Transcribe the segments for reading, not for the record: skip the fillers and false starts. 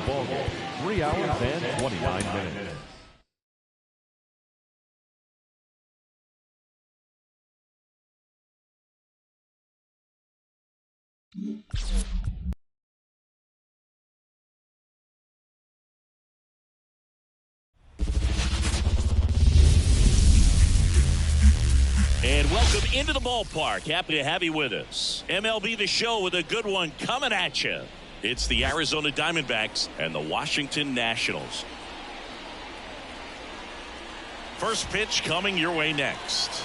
the ball game. 3 hours and 29 minutes. And welcome into the ballpark. Happy to have you with us. MLB The Show with a good one coming at you. It's the Arizona Diamondbacks and the Washington Nationals. First pitch coming your way next.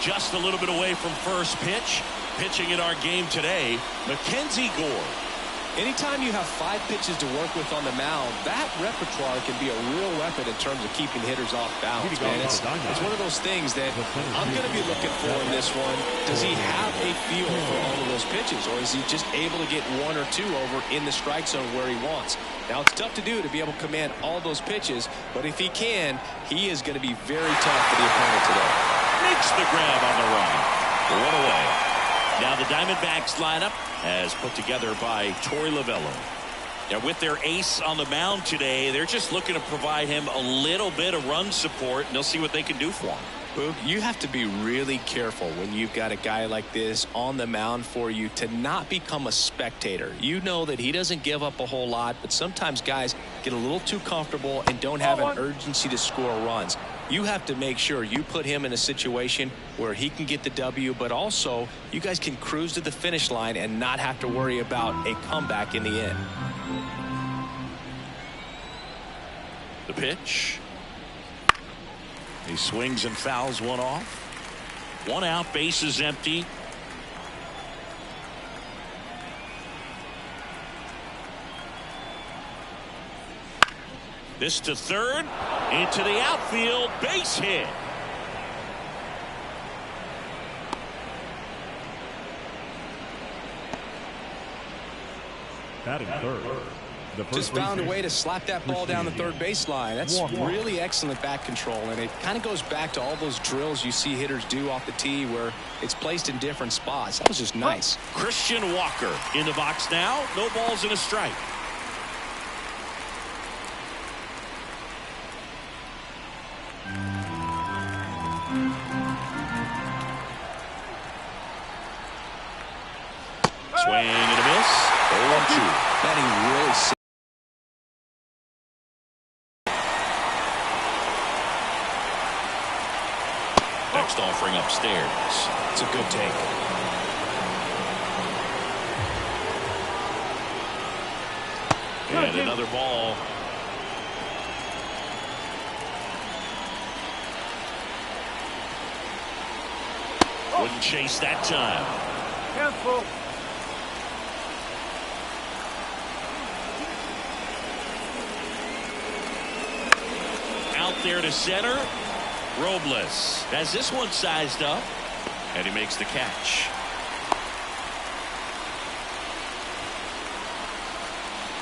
Just a little bit away from first pitch. Pitching in our game today, Mackenzie Gore. Anytime you have 5 pitches to work with on the mound, that repertoire can be a real weapon in terms of keeping hitters off balance. Man, it's one of those things that I'm going to be looking for in this one. Does he have a feel for all of those pitches, or is he just able to get 1 or 2 over in the strike zone where he wants? Now, it's tough to do to be able to command all those pitches, but if he can, he is going to be very tough for the opponent today. Makes the grab on the run. 1 away. Now the Diamondbacks lineup as put together by Torey Lovullo. Now with their ace on the mound today, they're just looking to provide him a little bit of run support, and they'll see what they can do for him. Boog, you have to be really careful when you've got a guy like this on the mound for you to not become a spectator. You know that he doesn't give up a whole lot, but sometimes guys get a little too comfortable and don't have an urgency to score runs. You have to make sure you put him in a situation where he can get the W, but also you guys can cruise to the finish line and not have to worry about a comeback in the end. The pitch. He swings and fouls one off. 1 out, bases empty. This to third, into the outfield, base hit. Batting third. Just found a way to slap that ball down the third baseline. That's really excellent bat control, and it kind of goes back to all those drills you see hitters do off the tee where it's placed in different spots. That was just nice. Christian Walker in the box now. No balls and a strike. Swing and a miss. 0-2. Batting really sick. Next offering upstairs. It's a good take. And another ball. Wouldn't chase that time. Careful. Out there to center. Robles has this one sized up, and he makes the catch.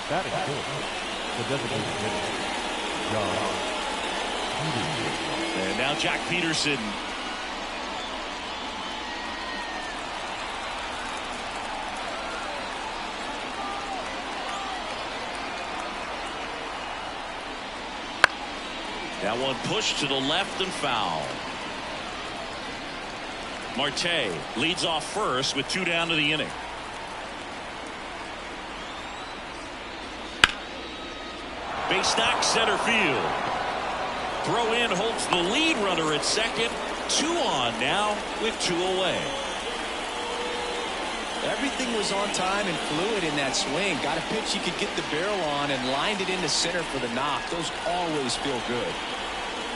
Batting fourth. The designated hitter, John Peterson. And now Jack Peterson. That one pushed to the left and foul. Marte leads off first with 2 down to the inning. Base knock center field. Throw in holds the lead runner at second. 2 on now with 2 away. Everything was on time and fluid in that swing. Got a pitch you could get the barrel on and lined it into center for the knock. Those always feel good.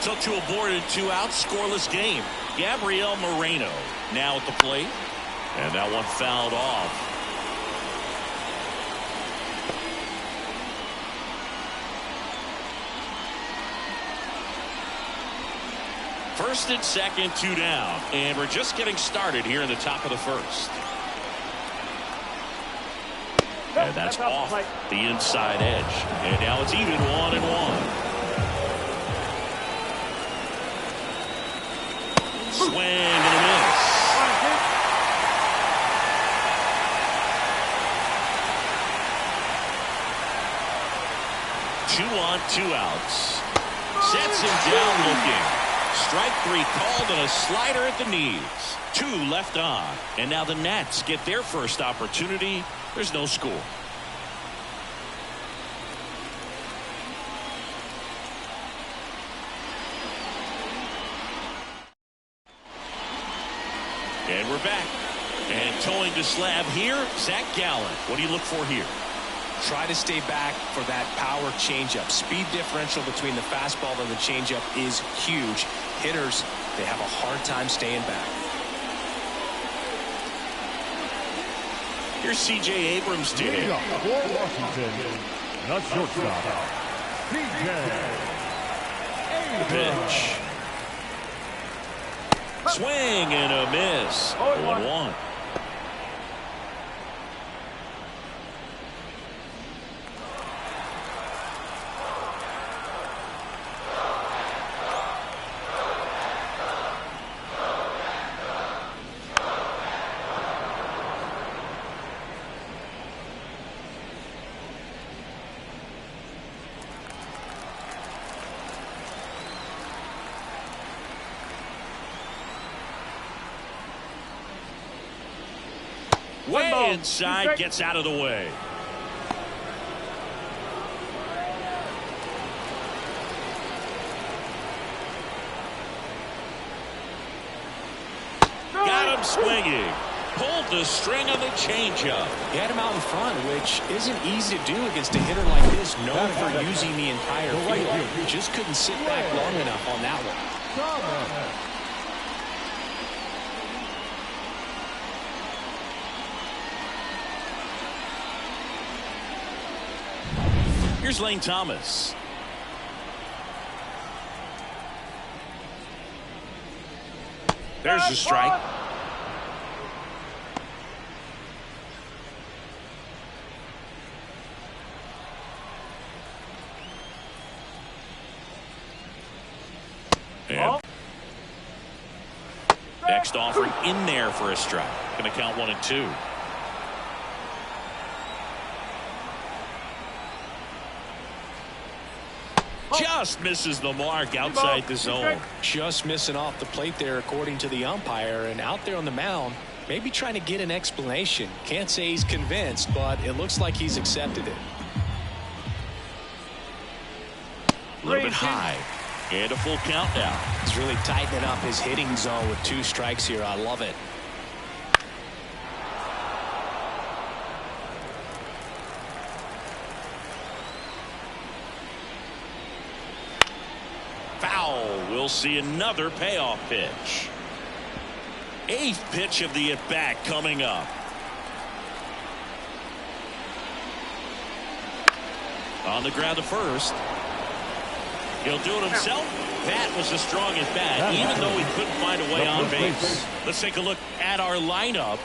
So to a board and 2 out, scoreless game. Gabriel Moreno now at the plate. And that one fouled off. First and second, 2 down. And we're just getting started here in the top of the first. And that's off the inside edge. And now it's even 1-1. Swing and a miss. 2 on, 2 outs. Sets him down looking. Strike 3 called and a slider at the knees. 2 left on. And now the Nats get their first opportunity. There's no score. And we're back. And towing the slab here, Zach Gallen. What do you look for here? Try to stay back for that power changeup. Speed differential between the fastball and the changeup is huge. Hitters, they have a hard time staying back. Here's C.J. Abrams to hit. For Washington, the shortstop, C.J. Pitch. Swing and a miss. 1-1. Way inside, gets out of the way. Got him swinging. Pulled the string on the changeup. He had him out in front, which isn't easy to do against a hitter like this, known for using the entire field. Just couldn't sit back long enough on that one. Here's Lane Thomas. There's the strike. And next offering in there for a strike. Going to count 1-2. Just misses the mark outside the zone. Just missing off the plate there, according to the umpire. And out there on the mound, maybe trying to get an explanation. Can't say he's convinced, but it looks like he's accepted it. A little bit high. And a full count now. He's really tightening up his hitting zone with 2 strikes here. I love it. We'll see another payoff pitch. 8th pitch of the at-bat coming up. On the ground to first. He'll do it himself. That was the strong at-bat, even though he couldn't find a way on base. Let's take a look at our lineup.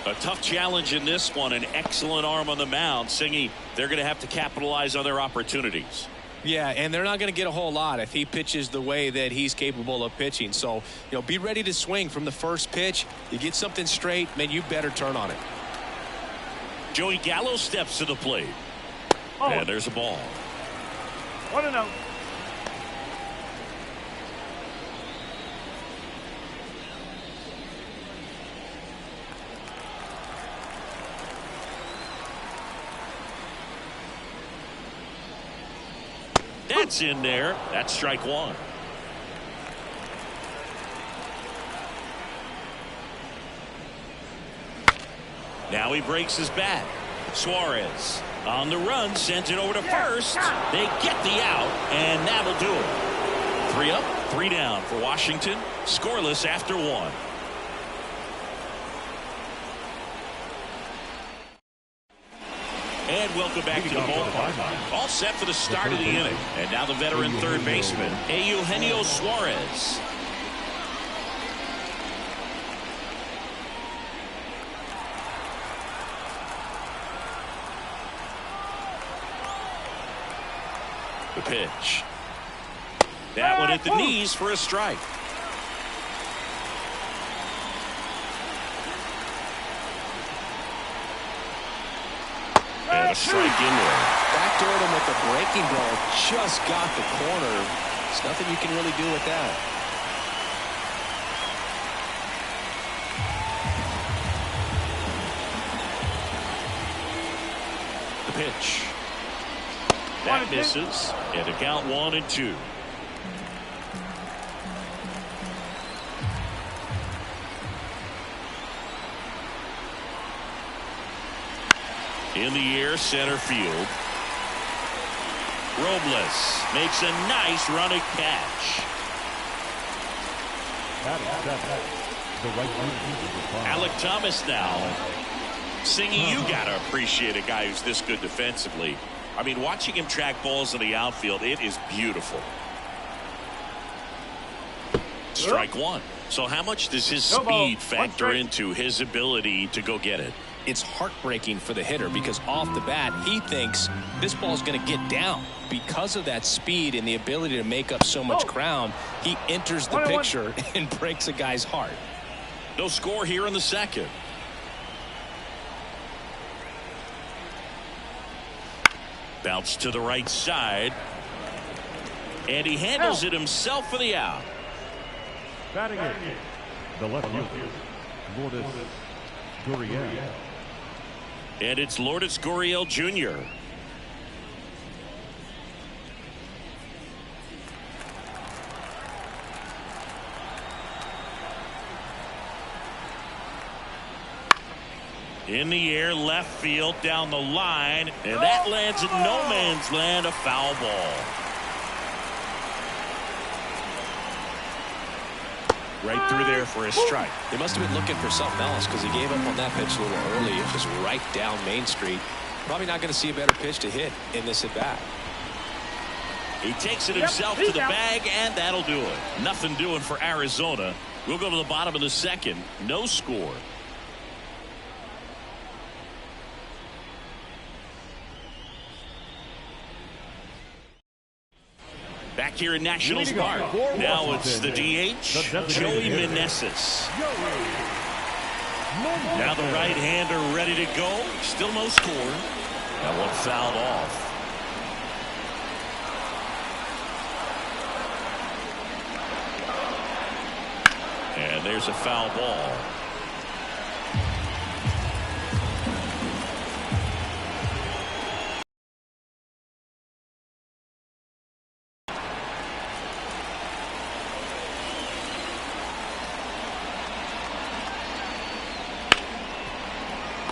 A tough challenge in this one. An excellent arm on the mound. Singy, they're going to have to capitalize on their opportunities. Yeah, and they're not going to get a whole lot if he pitches the way that he's capable of pitching. So, be ready to swing from the first pitch. You get something straight, man, you better turn on it. Joey Gallo steps to the plate. And there's a ball. 1-0. That's in there. That's strike 1. Now he breaks his bat. Suarez on the run, sends it over to first. They get the out, and that'll do it. 3 up, 3 down for Washington. Scoreless after 1. And welcome back to the ballpark. All set for the start of the inning. And now the veteran third baseman, Eugenio Suarez. The pitch. That one at the knees for a strike. And a strike in there. Backdoored him with the breaking ball. Just got the corner. There's nothing you can really do with that. The pitch. That misses. And a count 1-2. In the air, center field. Robles makes a nice running catch. Alec Thomas now singing, "You gotta appreciate a guy who's this good defensively." I mean, watching him track balls in the outfield, it is beautiful. Strike one. So how much does his speed factor into his ability to go get it? It's heartbreaking for the hitter because off the bat he thinks this ball is going to get down. Because of that speed and the ability to make up so much ground, he enters the picture and breaks a guy's heart. No score here in the second. Bounce to the right side. And he handles it himself for the out. Batting it, the left fielder, Lourdes Gurriel. And it's Lourdes Gurriel Jr. In the air, left field, down the line, and that lands in no man's land, a foul ball. Right through there for a strike. They must have been looking for something else because he gave up on that pitch a little early. It was right down Main Street. Probably not going to see a better pitch to hit in this at bat. He takes it himself to the bag, and that'll do it. Nothing doing for Arizona. We'll go to the bottom of the second. No score. Back here in Nationals Park. Now it's the DH, Joey Meneses. Now the right-hander ready to go. Still no score. That one fouled off. And there's a foul ball.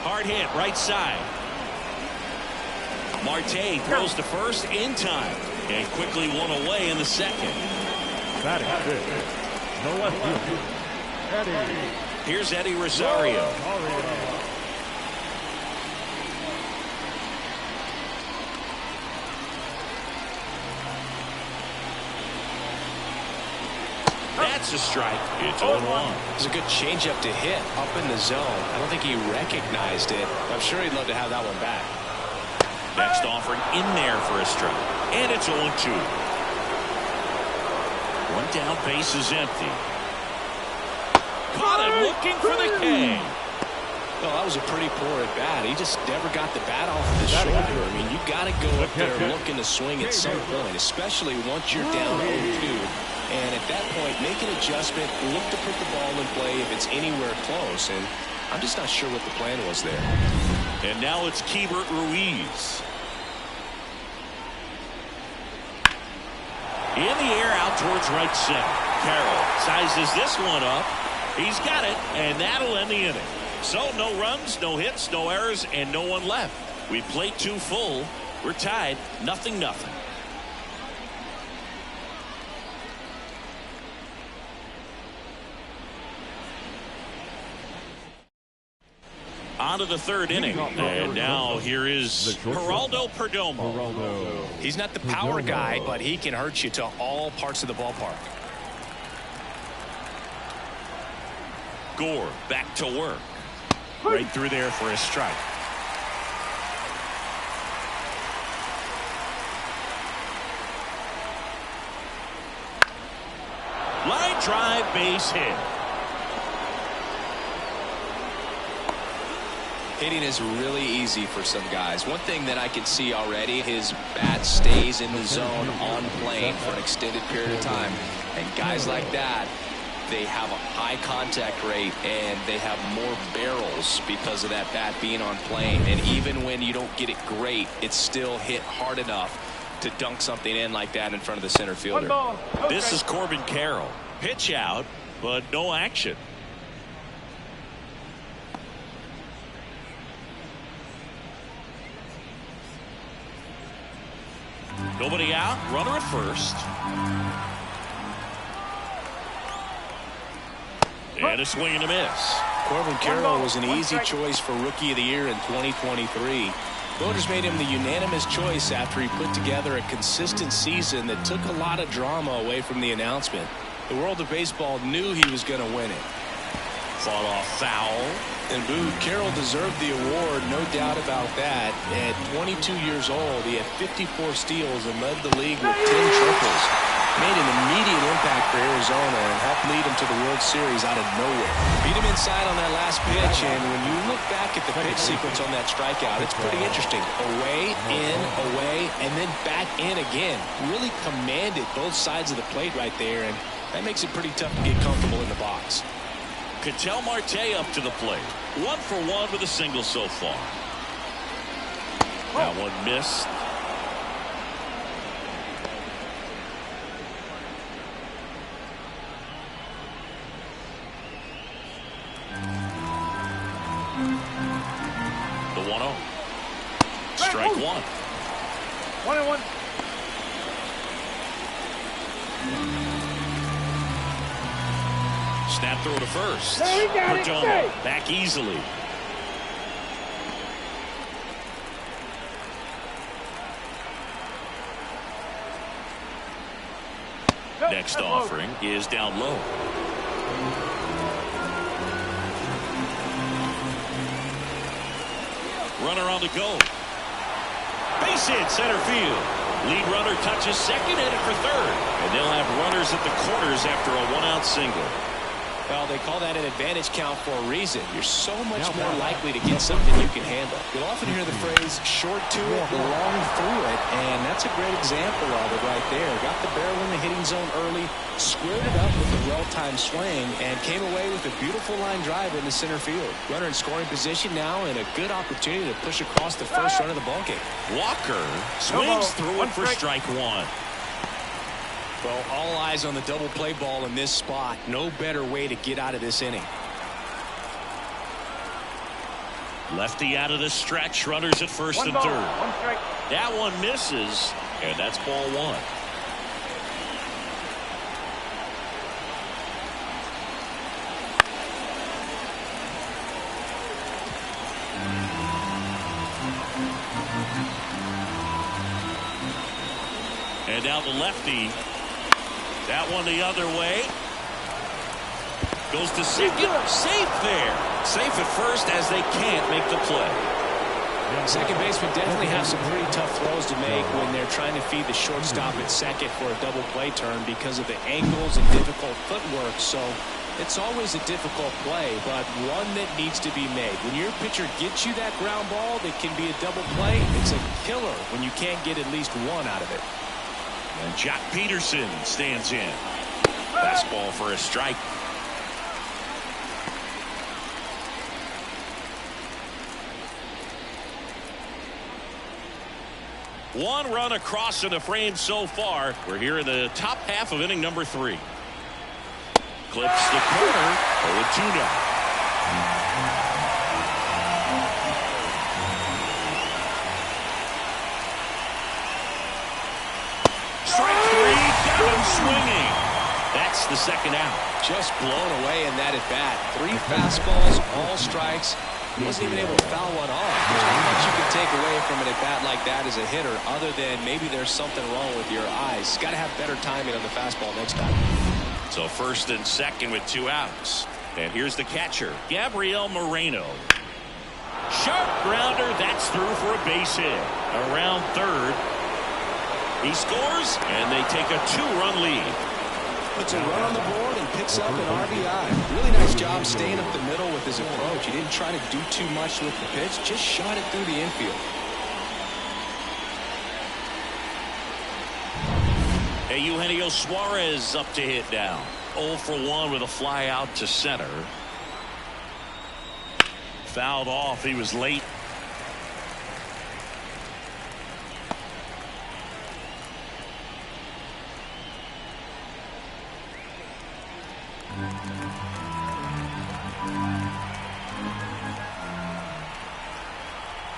Hard hit, right side. Marte throws to first in time. And quickly one away in the second. Batting fifth, the left fielder, Eddie. Here's Eddie Rosario. That's a strike. It's 0-1. It's a good changeup to hit up in the zone. I don't think he recognized it. I'm sure he'd love to have that one back. Next offering in there for a strike. And it's 0-2. One down, base is empty. Caught him looking for the K. Well, that was a pretty poor at bat. He just never got the bat off the shoulder. I mean, you got to go up there looking to swing at some point, especially once you're down 0-2. And at that point, make an adjustment, look to put the ball in play if it's anywhere close. And I'm just not sure what the plan was there. And now it's Keibert Ruiz. In the air out towards right center. Carroll sizes this one up. He's got it, and that'll end the inning. So no runs, no hits, no errors, and no one left. We played 2 full. We're tied, 0-0. On to the third inning. And now here is Geraldo Perdomo. He's not the power guy, but he can hurt you to all parts of the ballpark. Gore back to work. Right through there for a strike. Line drive, base hit. Hitting is really easy for some guys. One thing that I can see already, his bat stays in the zone on plane for an extended period of time. And guys like that, they have a high contact rate and they have more barrels because of that bat being on plane. And even when you don't get it great, it's still hit hard enough to dunk something in like that in front of the center fielder. Okay. This is Corbin Carroll. Pitch out, but no action. Nobody out. Runner at first. And a swing and a miss. Corbin Carroll was an easy choice for Rookie of the Year in 2023. Voters made him the unanimous choice after he put together a consistent season that took a lot of drama away from the announcement. The world of baseball knew he was going to win it. Fought off foul. And Boo, Carroll deserved the award, no doubt about that. At 22 years old, he had 54 steals and led the league with 10 triples. Made an immediate impact for Arizona and helped lead him to the World Series out of nowhere. Beat him inside on that last pitch, and when you look back at the pitch sequence on that strikeout, it's pretty interesting. Away, and then back in again. Really commanded both sides of the plate right there, and that makes it pretty tough to get comfortable in the box. Ketel Marte up to the plate. 1 for 1 with a single so far. That one missed. The 1-0. Strike one. 1-1. Snap throw to first. There we got it. Perdomo back easily. Next offering is down low. Runner on the go. Base hit center field. Lead runner touches second, headed for third. And they'll have runners at the corners after a one-out single. Well, they call that an advantage count for a reason. You're so much more likely to get something you can handle. You'll often hear the phrase short to it, long through it, and that's a great example of it right there. Got the barrel in the hitting zone early, squared it up with a well-timed swing, and came away with a beautiful line drive in the center field. Runner in scoring position now, and a good opportunity to push across the first run of the ballgame. Walker swings through it for strike one. Well, all eyes on the double play ball in this spot. No better way to get out of this inning. Lefty out of the stretch. Runners at first and third. That one misses, and that's ball one. And now the lefty. That one the other way. Goes to second. Safe there. Safe at first as they can't make the play. Second baseman definitely have some pretty tough throws to make when they're trying to feed the shortstop at second for a double play turn because of the angles and difficult footwork. So it's always a difficult play, but one that needs to be made. When your pitcher gets you that ground ball that can be a double play, it's a killer when you can't get at least one out of it. And Jock Peterson stands in. Fastball for a strike. One run across in the frame so far. We're here in the top half of inning number 3. Clips the corner. 0-2 now. Swinging. That's the second out. Just blown away in that at bat. 3 fastballs, all strikes. He wasn't even able to foul one off. There's not much you can take away from an at bat like that as a hitter, other than maybe there's something wrong with your eyes. Got to have better timing on the fastball next time. So first and second with 2 outs. And here's the catcher, Gabriel Moreno. Sharp grounder. That's through for a base hit. Around third. He scores, and they take a 2-run lead. Puts a run on the board and picks up an RBI. Really nice job staying up the middle with his approach. He didn't try to do too much with the pitch, just shot it through the infield. Hey, Eugenio Suarez up to hit down. 0 for 1 with a fly out to center. Fouled off. He was late.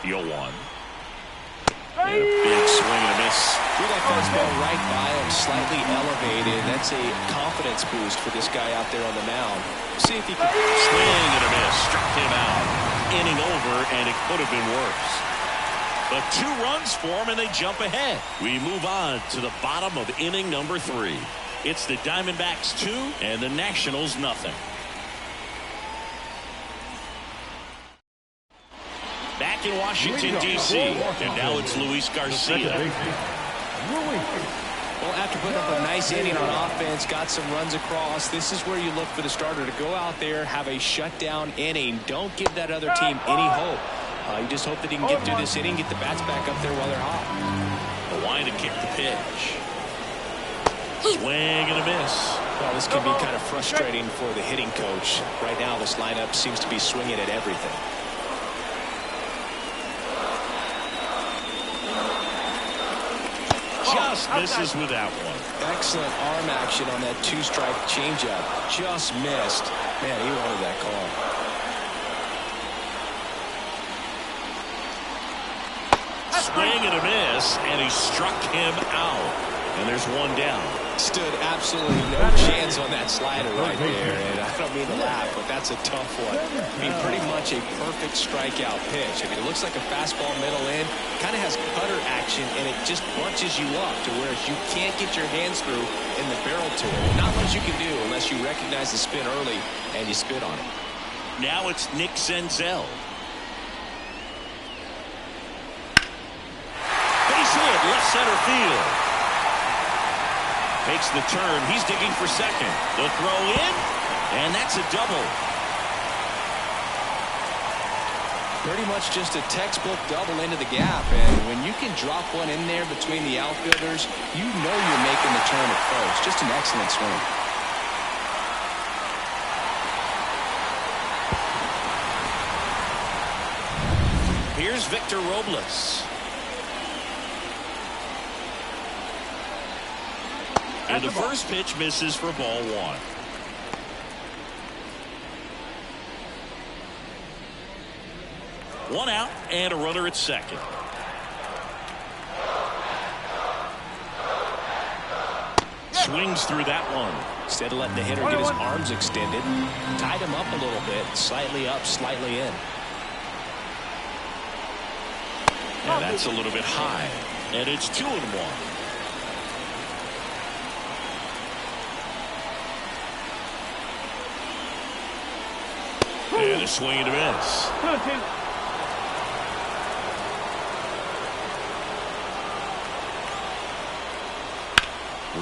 The 0-1. And a big swing and a miss. Threw that fastball right by him, slightly elevated. That's a confidence boost for this guy out there on the mound. See if he can swing and a miss. Struck him out. Inning over, and it could have been worse. But 2 runs for him, and they jump ahead. We move on to the bottom of inning number 3. It's the Diamondbacks 2 and the Nationals nothing. Back in Washington, D.C., and now it's Luis Garcia. Well, after putting up a nice inning on offense, got some runs across, this is where you look for the starter to go out there, have a shutdown inning. Don't give that other team any hope. You just hope that he can get through this inning, get the bats back up there while they're hot. The line to kick the pitch. Swing and a miss. Well, this can be kind of frustrating for the hitting coach. Right now, this lineup seems to be swinging at everything. Just misses with that one. Excellent arm action on that 2-strike changeup. Just missed. Man, he wanted that call. Swing and a miss, and he struck him out. And there's 1 down. Stood absolutely no chance on that slider right there. And I don't mean to laugh, but that's a tough one. I mean, pretty much a perfect strikeout pitch. I mean, it looks like a fastball middle in. Kind of has cutter action, and it just bunches you up to where you can't get your hands through in the barrel to it. Not much you can do unless you recognize the spin early and you spit on it. Now it's Nick Senzel. Base hit, left center field. Takes the turn. He's digging for second. The throw in, and that's a double. Pretty much just a textbook double into the gap, and when you can drop one in there between the outfielders, you know you're making the turn at first. Just an excellent swing. Here's Victor Robles. And the first pitch misses for ball 1. One out and a runner at second. Swings through that one. Instead of letting the hitter get his arms extended, tied him up a little bit, slightly up, slightly in. And that's a little bit high. And it's 2-1. And a swing and a miss.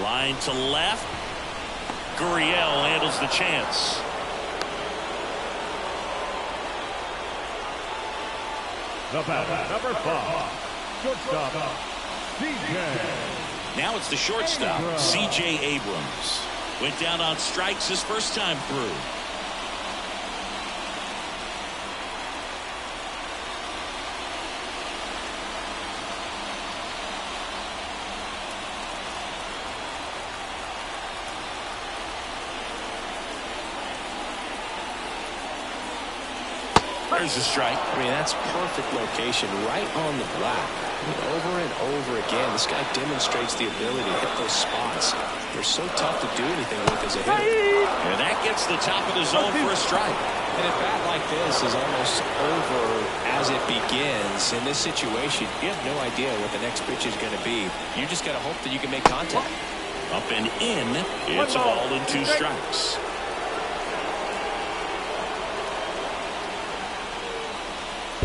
Line to left. Gurriel handles the chance. The batter, number 5, shortstop, C.J. Now it's the shortstop, C.J. Abrams. Went down on strikes his first time through. There's a strike. I mean, that's perfect location, right on the black. I mean, over and over again, this guy demonstrates the ability to hit those spots. They're so tough to do anything with as a hitter. And that gets the top of the zone for a strike. And a bat like this is almost over as it begins. In this situation, you have no idea what the next pitch is going to be. You just got to hope that you can make contact. Up and in. It's a ball and 2 strikes.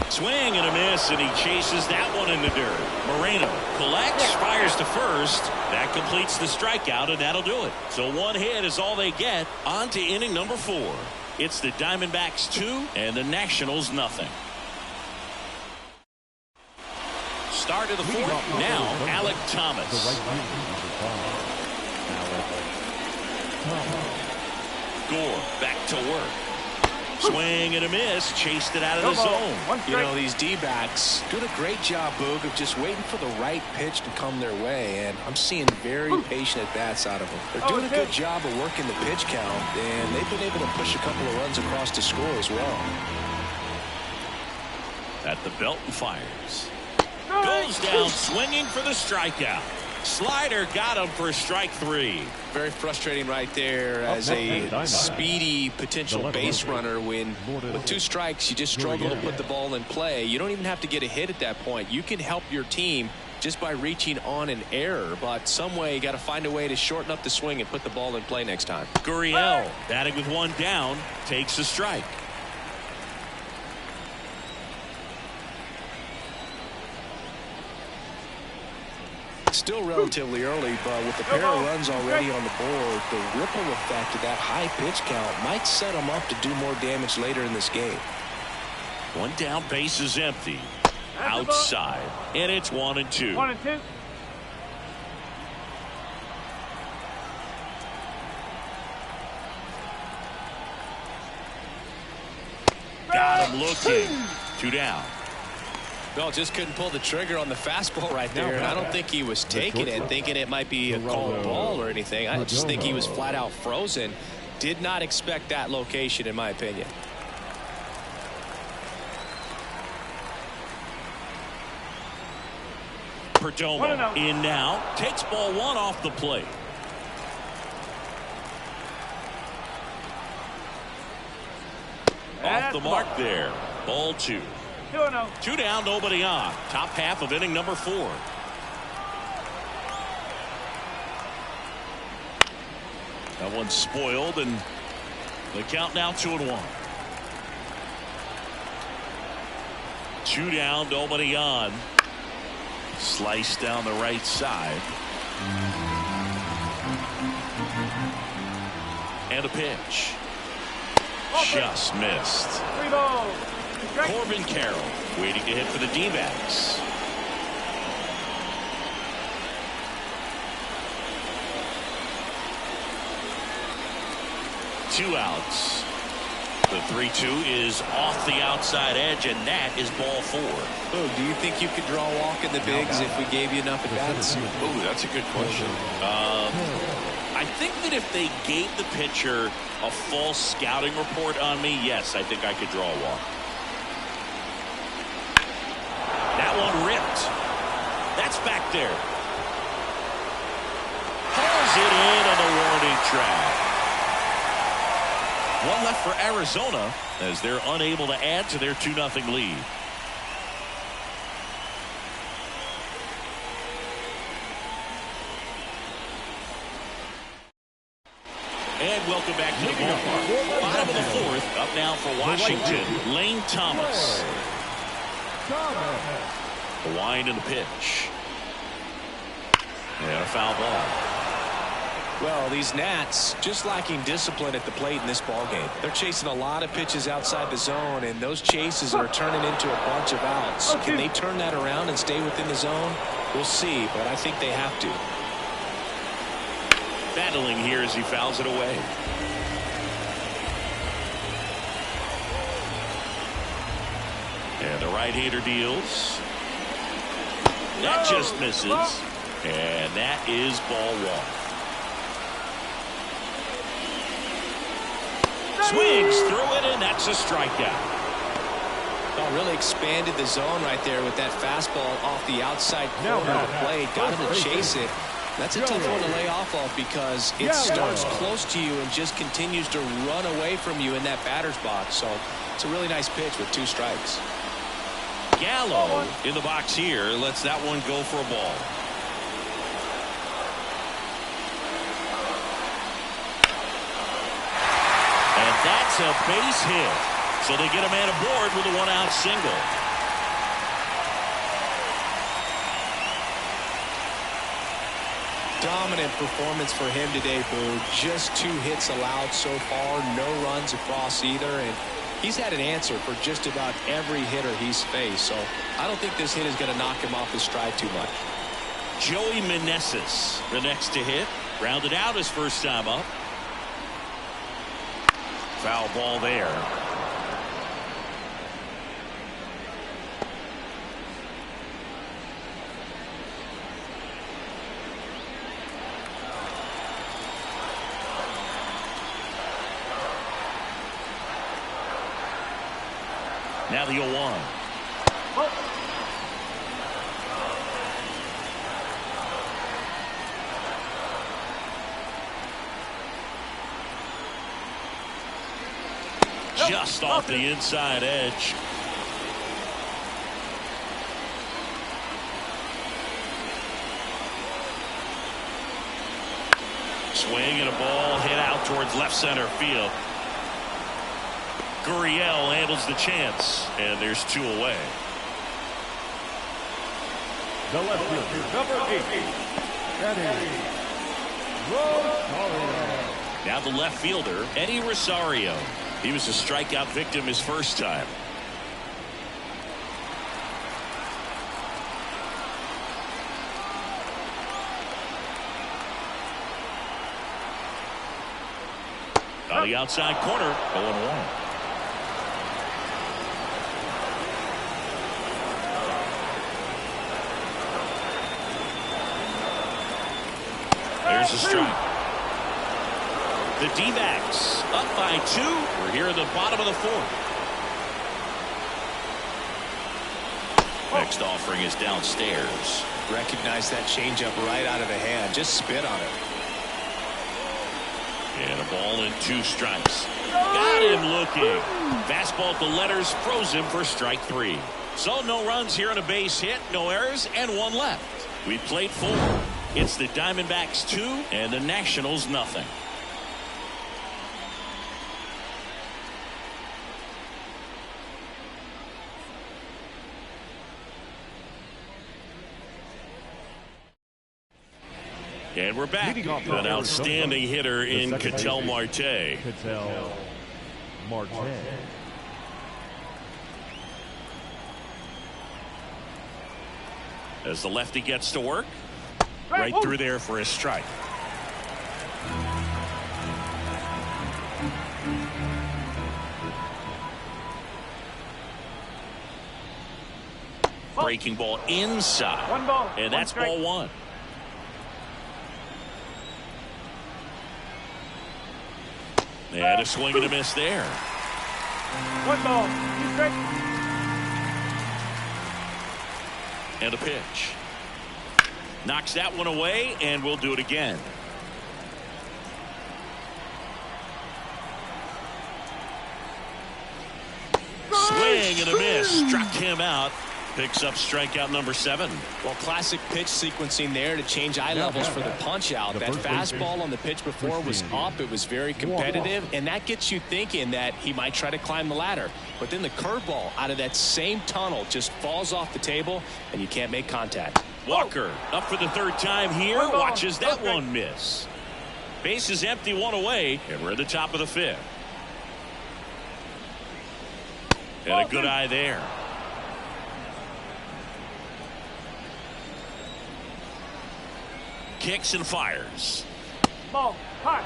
Swing and a miss, and he chases that one in the dirt. Moreno collects, fires to first. That completes the strikeout, and that'll do it. So one hit is all they get. On to inning number 4. It's the Diamondbacks 2 and the Nationals nothing. Start of the 4th. Now Alec Thomas. Gore back to work. Swing and a miss. Chased it out of the zone. You know, these D-backs doing a great job, Boog, of just waiting for the right pitch to come their way. And I'm seeing very patient at-bats out of them. They're doing a good job of working the pitch count, and they've been able to push a couple of runs across to score as well. At the belt and fires. Goes down swinging for the strikeout. Slider got him for strike 3. Very frustrating right there as a speedy potential base runner when with 2 strikes you just struggle to put the ball in play. You don't even have to get a hit at that point. You can help your team just by reaching on an error, but some way you got to find a way to shorten up the swing and put the ball in play next time. Gurriel batting with 1 down takes a strike. Still relatively early, but with the pair of runs already on the board, the ripple effect of that high pitch count might set them up to do more damage later in this game. 1 down, base is empty. Outside, and it's 1-2. 1-2. Got him looking. 2 down. No, just couldn't pull the trigger on the fastball right there. And I don't think he was taking it, thinking it might be a called ball or anything. I just think he was flat out frozen. Did not expect that location, in my opinion. Perdomo in now. Takes ball 1 off the plate. Off the mark there. Ball 2. 2-0. 2 down, nobody on. Top half of inning number 4. That one's spoiled, and the count now 2-1. 2 down, nobody on. Slice down the right side. And a pitch. Just missed. 3 balls. Corbin Carroll waiting to hit for the D-backs. Two outs. The 3-2 is off the outside edge, and that is ball 4. Oh, do you think you could draw a walk in the bigs if we gave you enough at-bats? Oh, that's a good question. I think that if they gave the pitcher a false scouting report on me, yes, I think I could draw a walk. That one ripped. That's back there. Pulls it in on the warning track. 1 left for Arizona as they're unable to add to their 2-0 lead. And welcome back to the ballpark. Bottom of the 4th. Up now for Washington, Lane Thomas. The wind and the pitch. And a foul ball. Well, these Nats just lacking discipline at the plate in this ballgame. They're chasing a lot of pitches outside the zone, and those chases are turning into a bunch of outs. Can they turn that around and stay within the zone? We'll see, but I think they have to. Battling here as he fouls it away. And the right-hander deals. That just misses. And that is ball 1. Swings through it, and that's a strikeout. Oh, really expanded the zone right there with that fastball off the outside corner of the plate. Got him to chase it. That's a tough one to lay off of because it starts close to you and just continues to run away from you in that batter's box. So it's a really nice pitch with 2 strikes. Gallo in the box here lets that one go for a ball. And that's a base hit. So they get a man aboard with a 1-out single. dominant performance for him today, Boo. Just 2 hits allowed so far, no runs across either, and he's had an answer for just about every hitter he's faced. So I don't think this hit is going to knock him off his stride too much. Joey Meneses, the next to hit, grounded out his first time up. Foul ball there. Now the 0-1. Just off the inside edge. Swing and a ball hit out towards left center field. Gurriel handles the chance, and there's 2 away. The left fielder, number 8, Eddie Rosario. Now the left fielder, Eddie Rosario. He was a strikeout victim his first time. On the outside corner, 0-1. There's a strike. The D-backs up by 2. We're here at the bottom of the 4th. Next offering is downstairs. Recognize that changeup right out of the hand. Just spit on it. And a ball and 2 strikes. Got him looking. Fastball at the letters froze him for strike 3. So no runs here on a base hit, no errors, and 1 left. We played 4. It's the Diamondbacks 2 and the Nationals nothing. And we're back. An outstanding hitter in Ketel Marte. Ketel Marte. As the lefty gets to work, right through there for a strike. Breaking ball inside. 1 ball. And that's ball 1. And a swing and a miss there. 1 ball. 2 strikes. And a pitch. Knocks that one away, and we'll do it again. Swing and a miss. Struck him out. Picks up strikeout number 7. Well, classic pitch sequencing there to change eye levels for the punch out. That fastball on the pitch before was up. It was very competitive, and that gets you thinking that he might try to climb the ladder. But then the curveball out of that same tunnel just falls off the table, and you can't make contact. Walker up for the 3rd time here. Watches that one miss. Base is empty, 1 away, and we're at the top of the 5th. And a good eye there. Kicks and fires. Ball. Hot.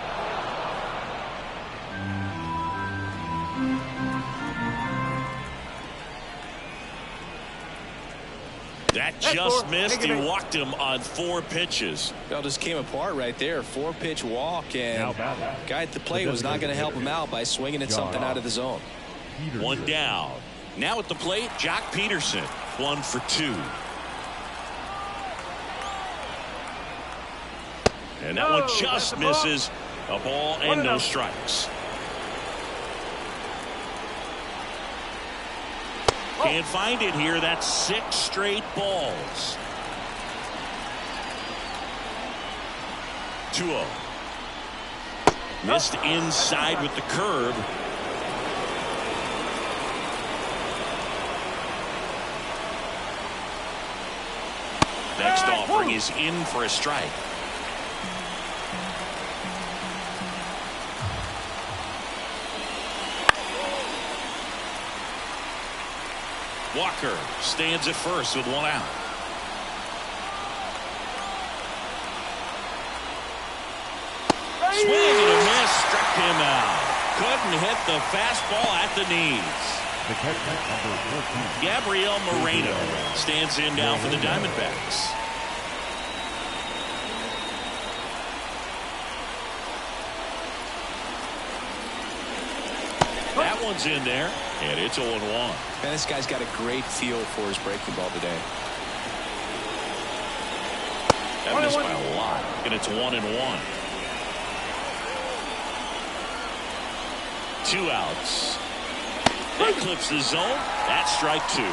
That just missed. He walked him on 4 pitches. Well, just came apart right there. 4-pitch walk, and guy at the plate was not going to help him out by swinging at something out of the zone. 1 down. Now at the plate, Jock Peterson. 1 for 2. And that one just misses. A ball and no strikes. Can't find it here. That's 6 straight balls. 2-0. Missed inside with the curve. Next offering is in for a strike. Walker stands at first with one out. Swing and a miss, struck him out. Couldn't hit the fastball at the knees. The catcher, number 14. Gabriel Moreno stands in now for the Diamondbacks. That one's in there, and it's 0-1. Man, this guy's got a great feel for his breaking ball today. That missed by a lot, and it's 1-1. 2 outs. That clips the zone. That's strike 2.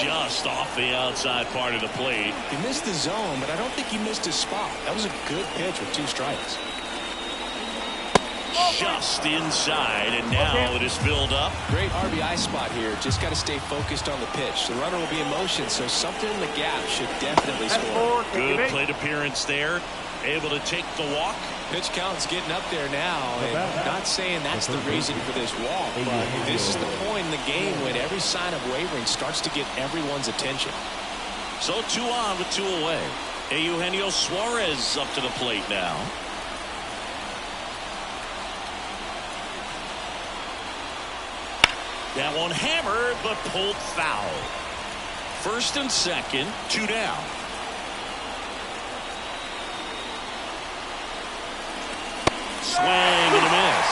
Just off the outside part of the plate. He missed the zone, but I don't think he missed his spot. That was a good pitch with 2 strikes. Just inside, and now it is filled up. Great RBI spot here. Just got to stay focused on the pitch. The runner will be in motion, so something in the gap should definitely score. Good plate appearance there. Able to take the walk. Pitch count's getting up there now, and not saying that's the reason for this walk, but this is the point in the game when every sign of wavering starts to get everyone's attention. So 2 on with 2 away. Eugenio Suarez up to the plate now. That one hammered, but pulled foul. First and second, 2 down. Swing and a miss.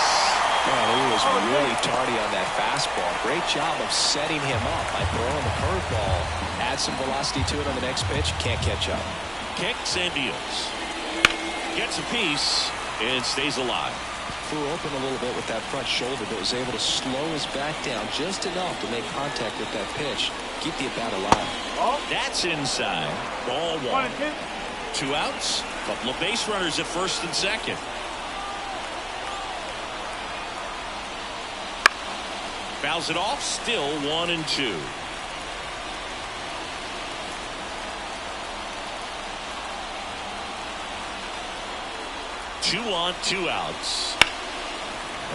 Man, he was really tardy on that fastball. Great job of setting him up by throwing the curveball. Add some velocity to it on the next pitch. Can't catch up. Kicks and deals. Gets a piece and stays alive. Flew open a little bit with that front shoulder, but was able to slow his back down just enough to make contact with that pitch. Keep the at-bat alive. That's inside. Ball 1. 2 outs. Couple of base runners at first and second. Fouls it off. Still 1-2. Two on, 2 outs.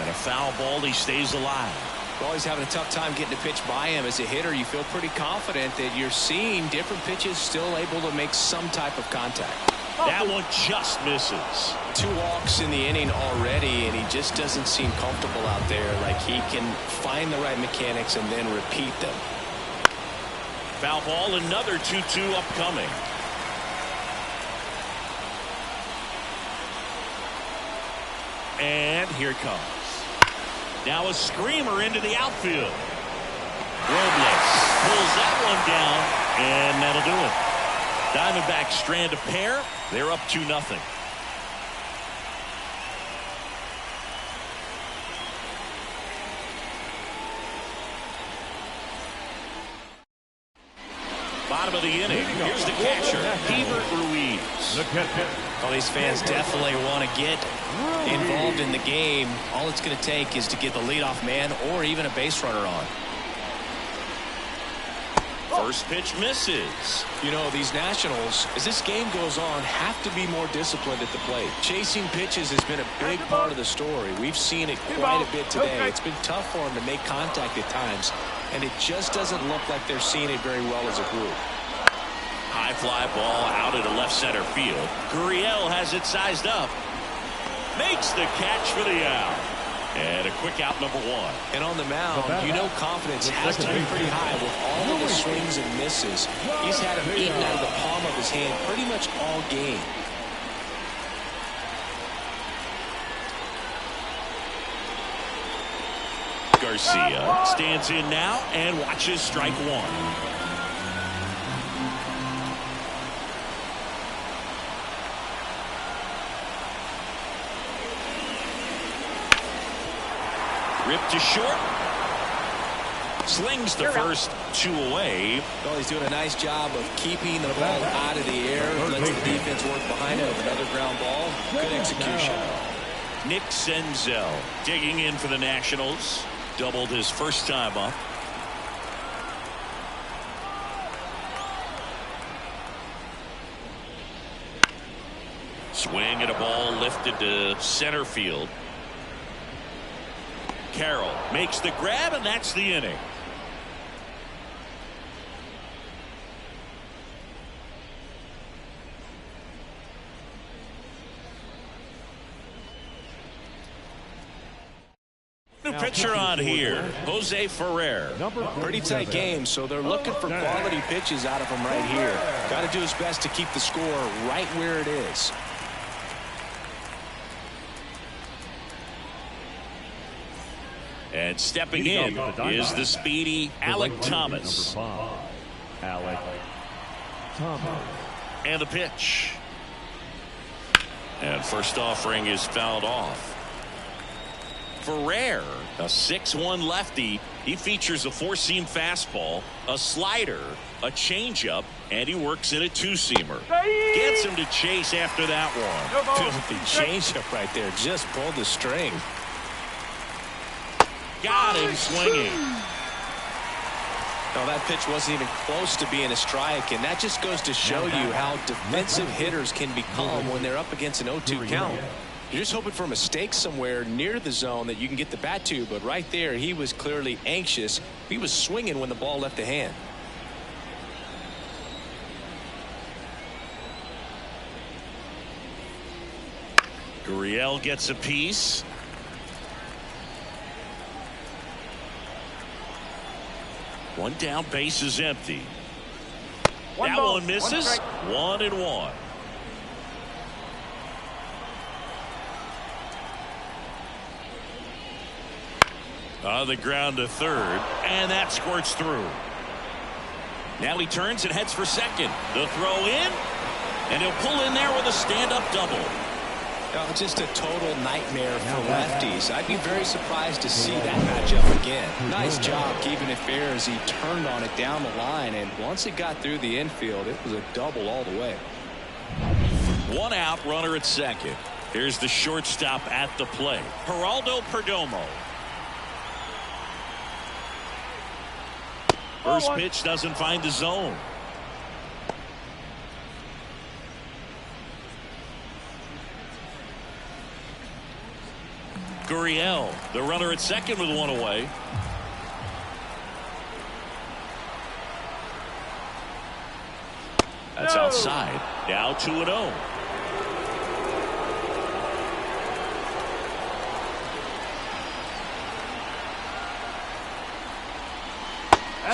And a foul ball. He stays alive. Well, he's having a tough time getting a pitch by him. As a hitter, you feel pretty confident that you're seeing different pitches still able to make some type of contact. That one just misses. 2 walks in the inning already, and he just doesn't seem comfortable out there. Like he can find the right mechanics and then repeat them. Foul ball. Another 2-2 upcoming. And here it comes. Now a screamer into the outfield. Robles pulls that one down, and that'll do it. Diamondbacks strand a pair. They're up 2-0. Bottom of the inning. Here's the catcher, Hebert Ruiz. Well, these fans definitely want to get involved in the game. All it's going to take is to get the leadoff man or even a base runner on. First pitch misses. You know, these Nationals, as this game goes on, have to be more disciplined at the plate. Chasing pitches has been a big part of the story. We've seen it quite a bit today. It's been tough for them to make contact at times, and it just doesn't look like they're seeing it very well as a group. High fly ball out into left center field. Gurriel has it sized up. Makes the catch for the out. And a quick out, number 1. And on the mound, you know confidence has to be pretty high with all of the swings and misses. He's had them eaten out of the palm of his hand pretty much all game. Garcia stands in now and watches strike 1. Ripped to short. Slings the first 2 away. Well, he's doing a nice job of keeping the ball out of the air. Lets the defense work behind it with another ground ball. Good execution. Nick Senzel digging in for the Nationals. Doubled his first time up. Swing and a ball lifted to center field. Carroll makes the grab, and that's the inning. New pitcher on here, Jose Ferrer. Pretty tight game, so they're looking for quality pitches out of him right here. Got to do his best to keep the score right where it is. And stepping in is the speedy Alec Thomas. Alec Thomas. And the pitch. And first offering is fouled off. Ferrer, a 6'1" lefty. He features a four-seam fastball, a slider, a changeup, and he works in a two-seamer. Gets him to chase after that one. Filthy changeup right there. Just pulled the string. Got him swinging. No, that pitch wasn't even close to being a strike, and that just goes to show you how defensive hitters can become when they're up against an 0-2 count. You're just hoping for a mistake somewhere near the zone that you can get the bat to, but right there he was clearly anxious. He was swinging when the ball left the hand. Gurriel gets a piece. One down, base is empty. That one misses. 1-1. On the ground to third, and that squirts through. Now he turns and heads for second. The throw in, and he'll pull in there with a stand-up double. Just a total nightmare for lefties. I'd be very surprised to see that matchup again. Nice job keeping it fair as he turned on it down the line, and once it got through the infield, it was a double all the way. One out, runner at second. Here's the shortstop at the plate, Geraldo Perdomo. First pitch doesn't find the zone. Gurriel, the runner at second with one away. That's outside. Now 2-0.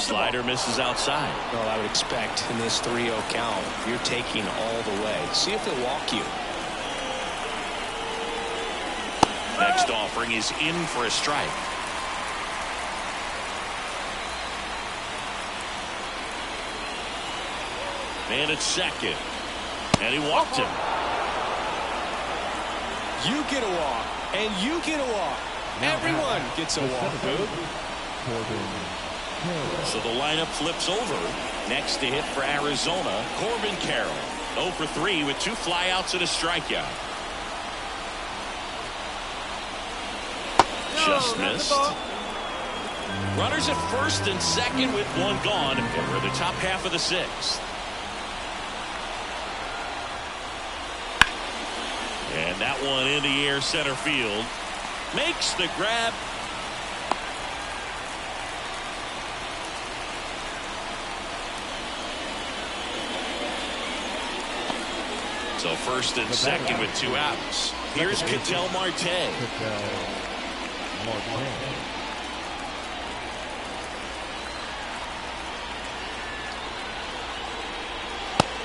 Slider misses outside. Well, I would expect in this 3-0 count, you're taking all the way. See if they'll walk you. Next offering is in for a strike. Man at second. And he walked him. You get a walk, and you get a walk. Everyone gets a walk, dude. So the lineup flips over. Next to hit for Arizona, Corbin Carroll. 0 for 3 with 2 flyouts and a strikeout. Just missed. Runners at first and second with one gone, and we're the top half of the 6th. And that one in the air center field. Makes the grab. So first and second with 2 outs. Here's Ketel Marte.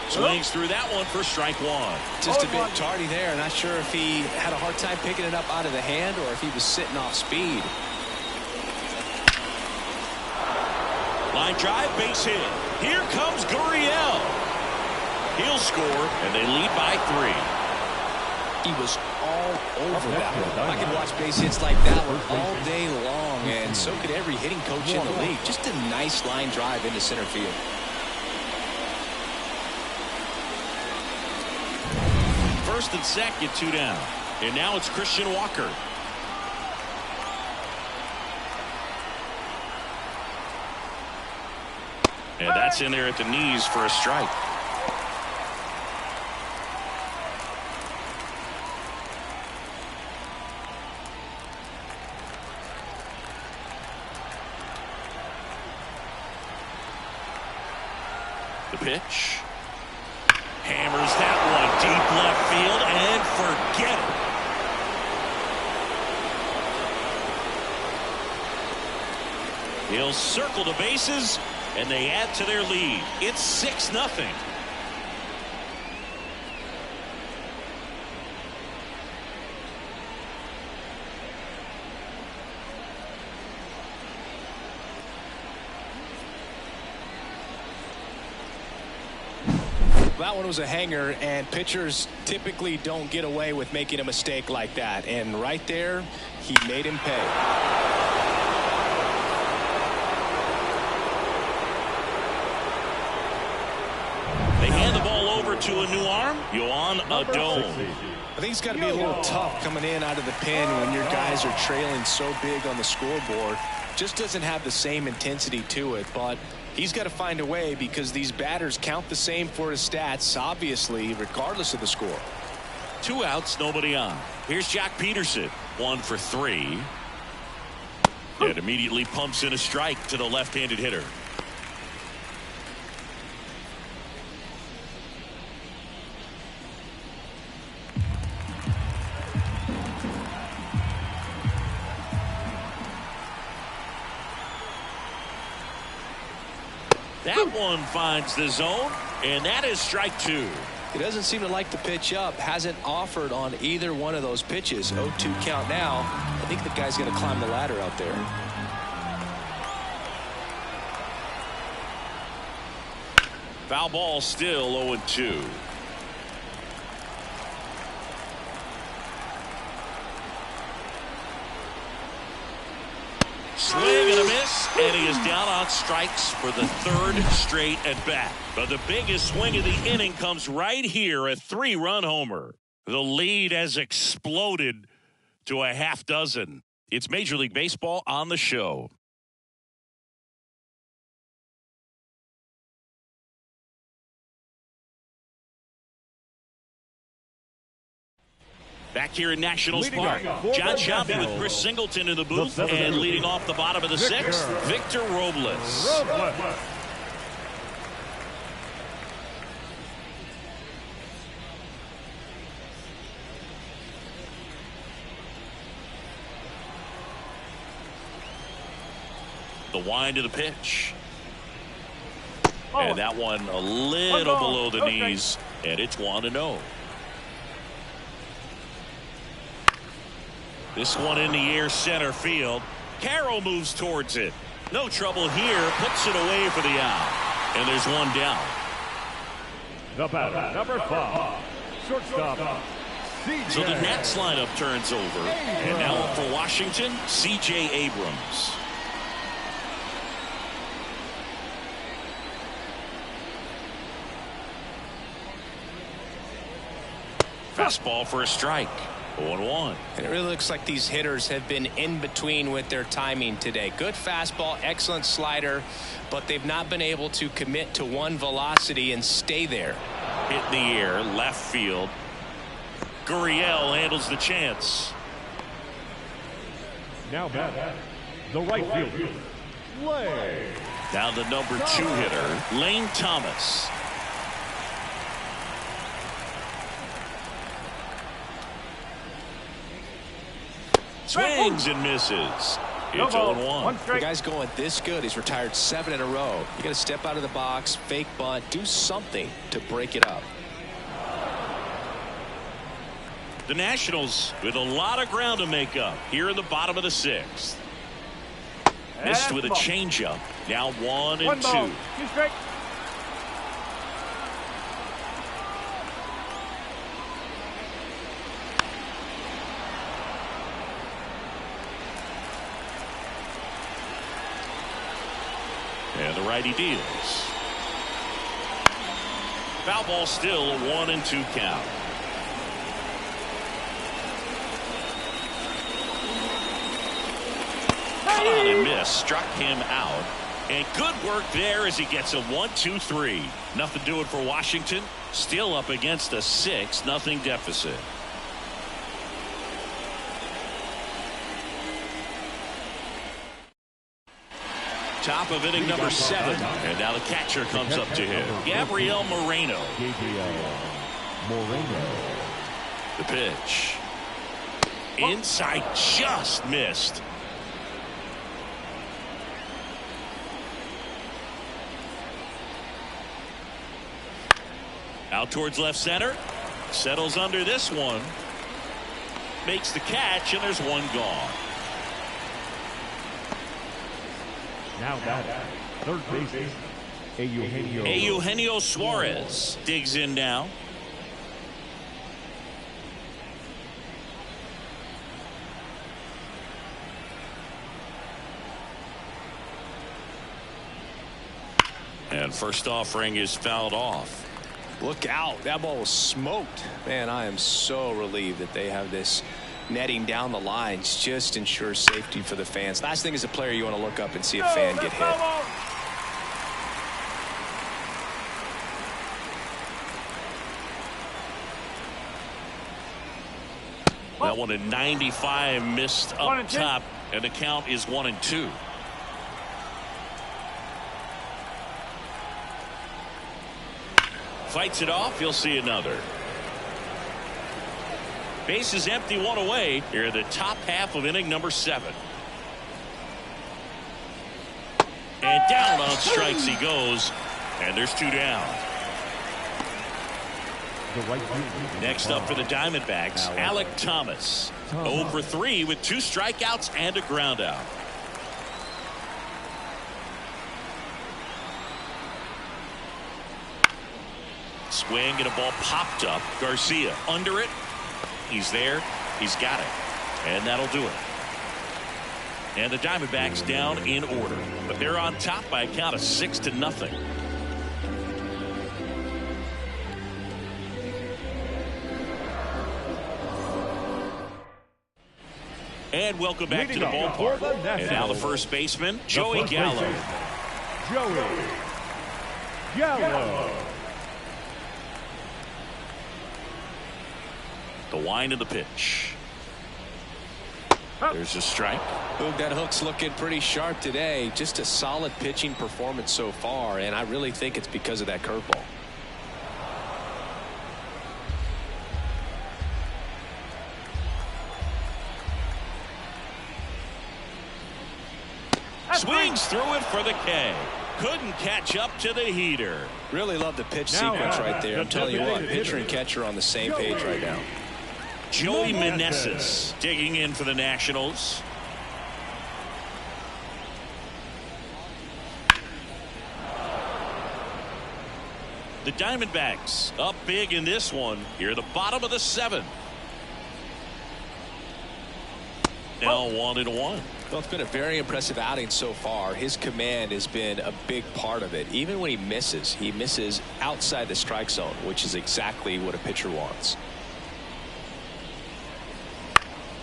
Swings through that one for strike 1. Just a bit tardy there. Not sure if he had a hard time picking it up out of the hand or if he was sitting off speed. Line drive, base hit. Here comes Gurriel. He'll score, and they lead by 3. He was all over that one. I could watch base hits like that one all day long, and so could every hitting coach in the league. Just a nice line drive into center field. First and second, 2 down. And now it's Christian Walker. And that's in there at the knees for a strike. The pitch. Hammers that one deep left field and forget it. He'll circle the bases and they add to their lead. It's 6-0. That one was a hanger, and pitchers typically don't get away with making a mistake like that. And right there, he made him pay. They hand the ball over to a new arm, Yohan Adon. I think it's got to be a little tough coming in out of the pen when your guys are trailing so big on the scoreboard. Just doesn't have the same intensity to it, but he's got to find a way because these batters count the same for his stats, obviously, regardless of the score. 2 outs, nobody on. Here's Jack Peterson, 1 for 3. And immediately pumps in a strike to the left-handed hitter. That one finds the zone, and that is strike 2. He doesn't seem to like the pitch up. Hasn't offered on either one of those pitches. 0-2 count now. I think the guy's going to climb the ladder out there. Foul ball, still 0-2. Swing and a miss, and he is down on strikes for the 3rd straight at bat. But the biggest swing of the inning comes right here, a 3-run homer. The lead has exploded to a half dozen. It's Major League Baseball on the show. Back here in Nationals Park, John Shelby with Chris Singleton in the booth, and leading off the bottom of the 6th, Victor Robles. The wind of the pitch. And that one a little below the knees, and it's 1-0. This one in the air, center field. Carroll moves towards it. No trouble here. Puts it away for the out. And there's one down. The batter, number 5, shortstop, C.J. So the Nats lineup turns over. And now up for Washington, C.J. Abrams. Fastball for a strike. 0-1. And it really looks like these hitters have been in between with their timing today. Good fastball, excellent slider, but they've not been able to commit to one velocity and stay there. Hit in the air, left field. Gurriel handles the chance. Now back, the right fielder, Lane. Down the number 2 hitter, Lane Thomas. Swings and misses. It's 0-1. The guy's going this good. He's retired 7 in a row. You got to step out of the box, fake bunt, do something to break it up. The Nationals with a lot of ground to make up here in the bottom of the 6th. Missed with a changeup. Now 1-2. And the righty deals. Foul ball, still a 1-2 count. On and miss, struck him out. And good work there as he gets a 1-2-3. Nothing doing for Washington. Still up against a 6-0 deficit. Top of inning number 7. And now the catcher comes up to him. Gabriel Moreno. The pitch. Inside, just missed. Out towards left center. Settles under this one. Makes the catch, and there's one gone. Now batting, third baseman, Eugenio Suarez digs in now. And first offering is fouled off. Look out. That ball was smoked. Man, I am so relieved that they have this netting down the lines. Just ensures safety for the fans. Last thing as a player, you want to look up and see a fan get hit. That one at 95 missed up top, and the count is 1-2. Fights it off. You'll see another. Base is empty, one away. Here at the top half of inning number 7. And down on strikes he goes. And there's 2 down. Next up for the Diamondbacks, Alec Thomas. 0 for 3 with 2 strikeouts and a ground out. Swing and a ball popped up. Garcia under it. He's there. He's got it. And that'll do it. And the Diamondbacks down in order. But they're on top by a count of 6-0. And welcome back to the ballpark. And now the first baseman, Joey Gallo. Joey Gallo. The wind of the pitch. There's a strike. Boog, that hook's looking pretty sharp today. Just a solid pitching performance so far, and I really think it's because of that curveball. Swings through it for the K. Couldn't catch up to the heater. Really love the pitch sequence right there. I'm telling you what, pitcher and catcher on the same page right now. Joey Meneses digging in for the Nationals. The Diamondbacks up big in this one. Here at the bottom of the 7th. Now 1-1. Well, it's been a very impressive outing so far. His command has been a big part of it. Even when he misses outside the strike zone, which is exactly what a pitcher wants.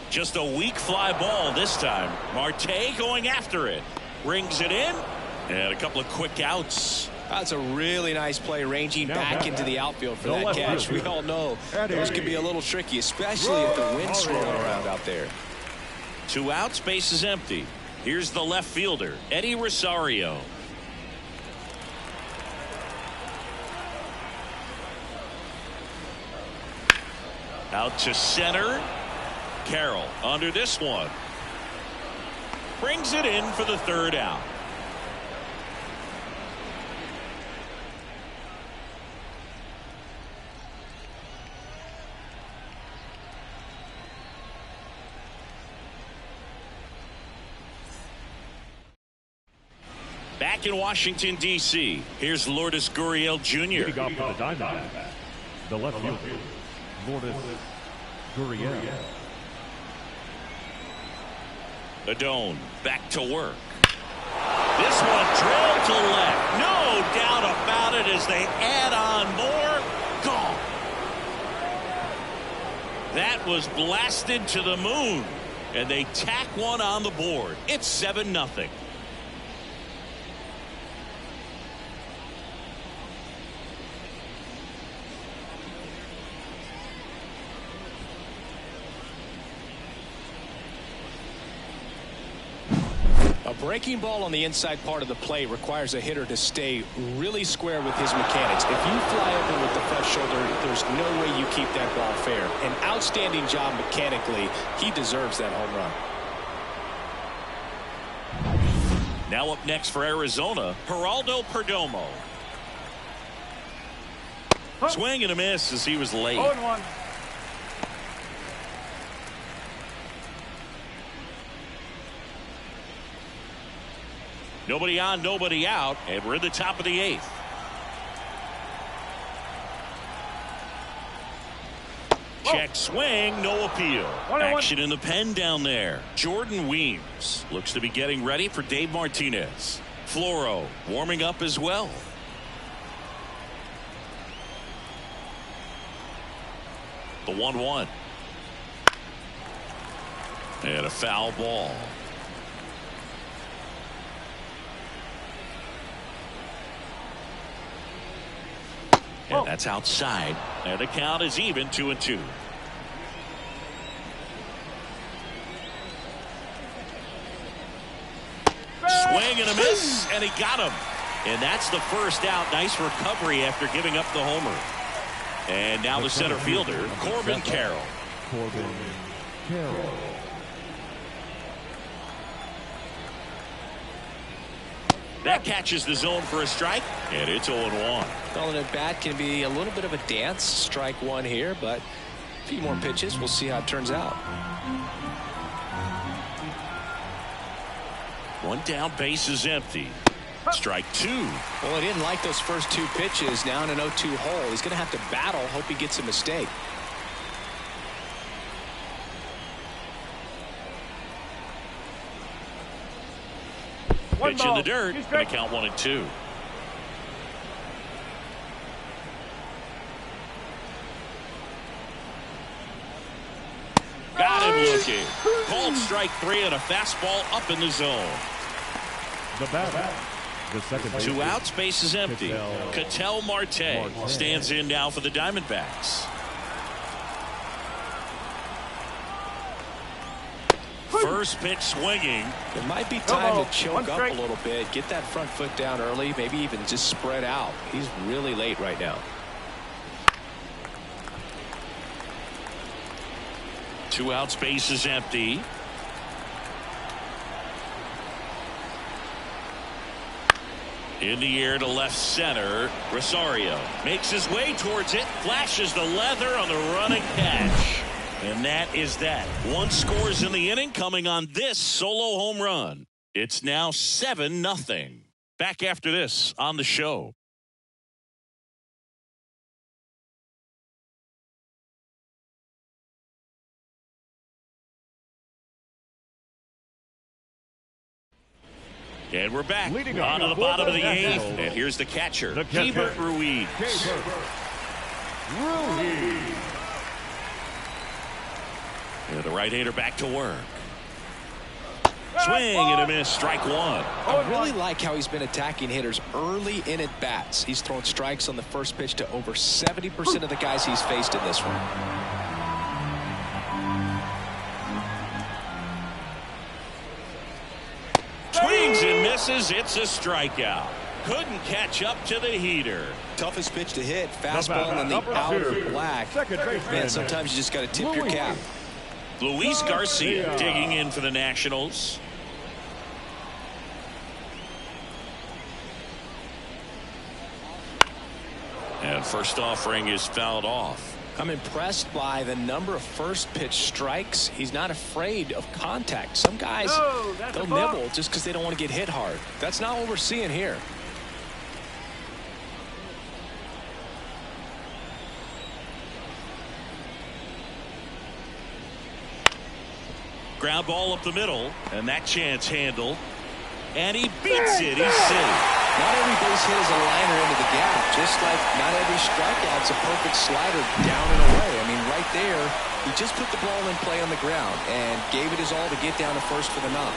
Just a weak fly ball this time. Marte going after it. Rings it in. And a couple of quick outs. That's a really nice play, ranging back into the outfield for that catch. We all know those can be a little tricky, especially if the wind's swirling around out there. 2 outs, base is empty. Here's the left fielder, Eddie Rosario. Out to center. Carroll under this one. Brings it in for the 3rd out. Back in Washington, D.C., here's Lourdes Gurriel Jr. Leading off for the Diamondbacks, the left fielder, Lourdes Gurriel. Adone back to work. This one drilled to left. No doubt about it as they add on more. Gone. That was blasted to the moon. And they tack one on the board. It's 7-0. A breaking ball on the inside part of the plate requires a hitter to stay really square with his mechanics. If you fly open with the front shoulder, there's no way you keep that ball fair. An outstanding job mechanically. He deserves that home run. Now up next for Arizona, Geraldo Perdomo. Swing and a miss as he was late. 0-1. Nobody on, nobody out, and we're in the top of the 8th. Check swing, no appeal. Action in the pen down there. Jordan Weems looks to be getting ready for Dave Martinez. Floro warming up as well. The 1-1. And a foul ball. And that's outside. And the count is even 2-2. Swing and a miss, and he got him. And that's the first out. Nice recovery after giving up the homer. And now the center fielder, Corbin Carroll. That catches the zone for a strike, and it's 0-1. Well, an at-bat can be a little bit of a dance. Strike one here, but a few more pitches. We'll see how it turns out. One down, base is empty. Strike two. Well, he didn't like those first 2 pitches. Now in an 0-2 hole. He's going to have to battle. Hope he gets a mistake. Pitch in the dirt. Going to count 1-2. Got him looking. Called strike 3 and a fastball up in the zone. The batter. The second 2 outs, base is empty. Ketel Marte stands in now for the Diamondbacks. First pitch swinging. It might be time to choke up a little bit. Get that front foot down early. Maybe even just spread out. He's really late right now. 2 outs, base is empty. In the air to left center. Rosario makes his way towards it. Flashes the leather on the running catch. And that is that. 1 scores in the inning coming on this solo home run. It's now 7-0. Back after this on the show. And we're back on to the bottom of the 8th. And here's the catcher, Keibert Ruiz. And the right-hander back to work. Swing and a miss, strike 1. I really like how he's been attacking hitters early in at bats. He's thrown strikes on the first pitch to over 70% of the guys he's faced in this one. Swings and misses. It's a strikeout. Couldn't catch up to the heater. Toughest pitch to hit. Fastball in the outer black. Man, sometimes you just got to tip your cap. Luis Garcia digging in for the Nationals. And first offering is fouled off. I'm impressed by the number of first pitch strikes. He's not afraid of contact. Some guys, they'll nibble just because they don't want to get hit hard. That's not what we're seeing here. Ground ball up the middle, and that chance handled. And he beats it. He's safe. Not every base hit is a liner into the gap, just like not every strikeout's a perfect slider down and away. I mean, right there, he just put the ball in play on the ground and gave it his all to get down to first for the knock.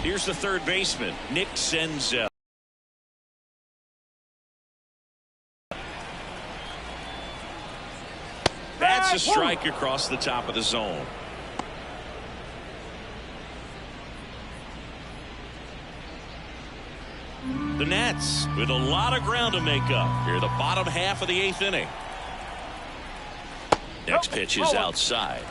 Here's the third baseman, Nick Senzel. That's a strike across the top of the zone. The Nats with a lot of ground to make up here, the bottom half of the 8th inning. Next pitch is outside.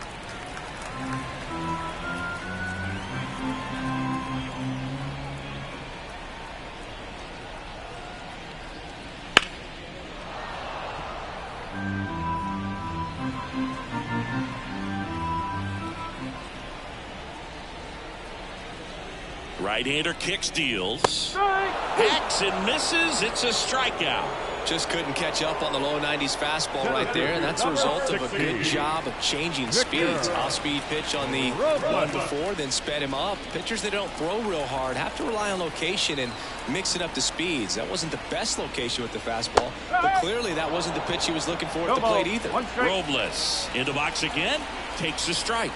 Right-hander kicks, deals, hacks and misses. It's a strikeout. Just couldn't catch up on the low 90s fastball right there, and that's a result of a good job of changing speeds. Off-speed pitch on the one before, then sped him up. Pitchers that don't throw real hard have to rely on location and mix it up to speeds. That wasn't the best location with the fastball, but clearly that wasn't the pitch he was looking for at the plate either. Robles in the box again, takes a strike.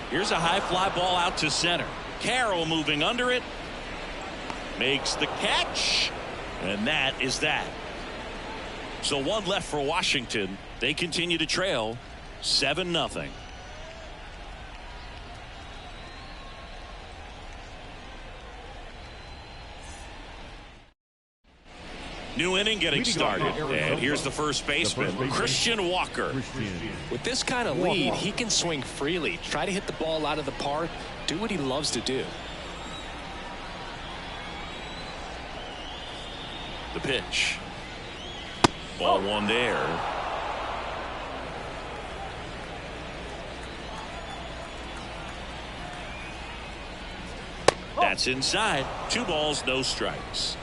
Here's a high fly ball out to center. Carroll moving under it. Makes the catch. And that is that. So one left for Washington. They continue to trail 7-0. New inning getting started, and here's the first baseman, Christian Walker. With this kind of lead, he can swing freely, try to hit the ball out of the park, do what he loves to do. The pitch. Ball one there. That's inside. 2 balls, no strikes.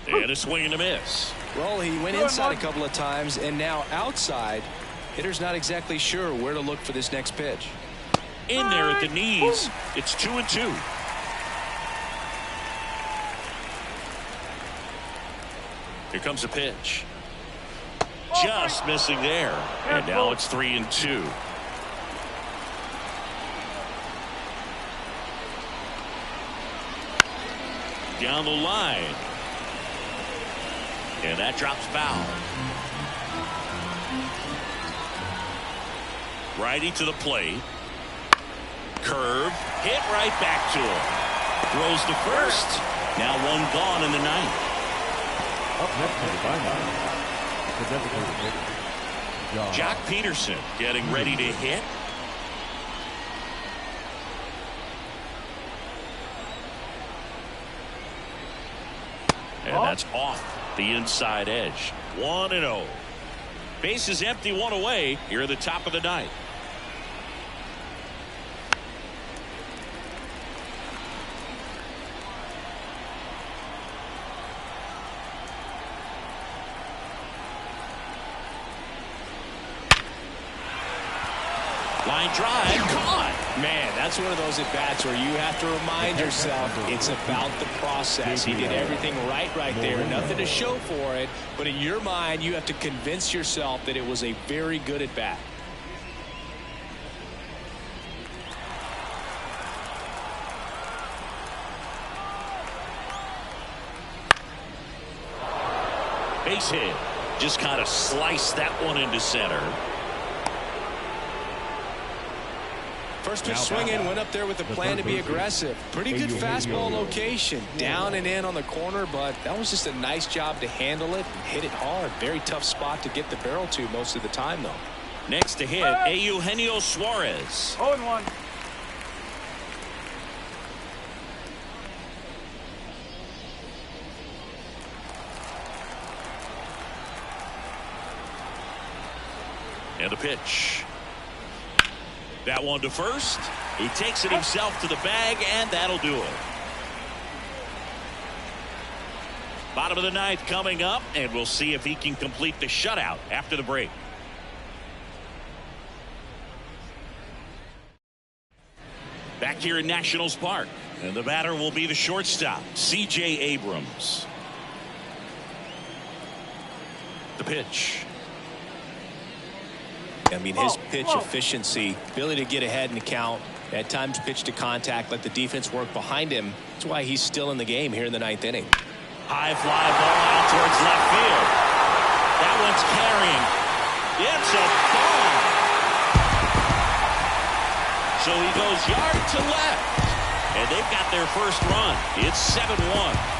And a swing and a miss. Well, he went inside a couple of times, and now outside. Hitter's not exactly sure where to look for this next pitch. In there at the knees. It's 2-2. Here comes a pitch. Just missing there. And now it's 3-2. Down the line. And that drops foul. Righty to the plate. Curve. Hit right back to him. Throws to first. Now one gone in the ninth. Up next to the Diamondbacks, the designated hitter, Jock Peterson getting ready to hit. And that's off the inside edge. 1-0. Base is empty, 1 away. Here at the top of the ninth. Line drive, caught. Man, that's one of those at-bats where you have to remind yourself it's about the process. He did everything right there. Nothing to show for it, but in your mind, you have to convince yourself that it was a very good at-bat. Base hit. Just kind of sliced that one into center. First pitch swinging, went up there with a plan to be aggressive. Pretty good fastball location. Down and in on the corner, but that was just a nice job to handle it and hit it hard. Very tough spot to get the barrel to most of the time, though. Next to hit, Eugenio Suarez. 0-1. And a pitch. That one to first. He takes it himself to the bag, and that'll do it. Bottom of the ninth coming up, and we'll see if he can complete the shutout after the break. Back here in Nationals Park, and the batter will be the shortstop, C.J. Abrams. The pitch. I mean, his pitch efficiency, ability to get ahead in the count, At times pitch to contact, let the defense work behind him. That's why he's still in the game here in the 9th inning. High fly ball out towards left field. That one's carrying. It's a ball. So he goes yard to left. And they've got their first run. It's 7-1.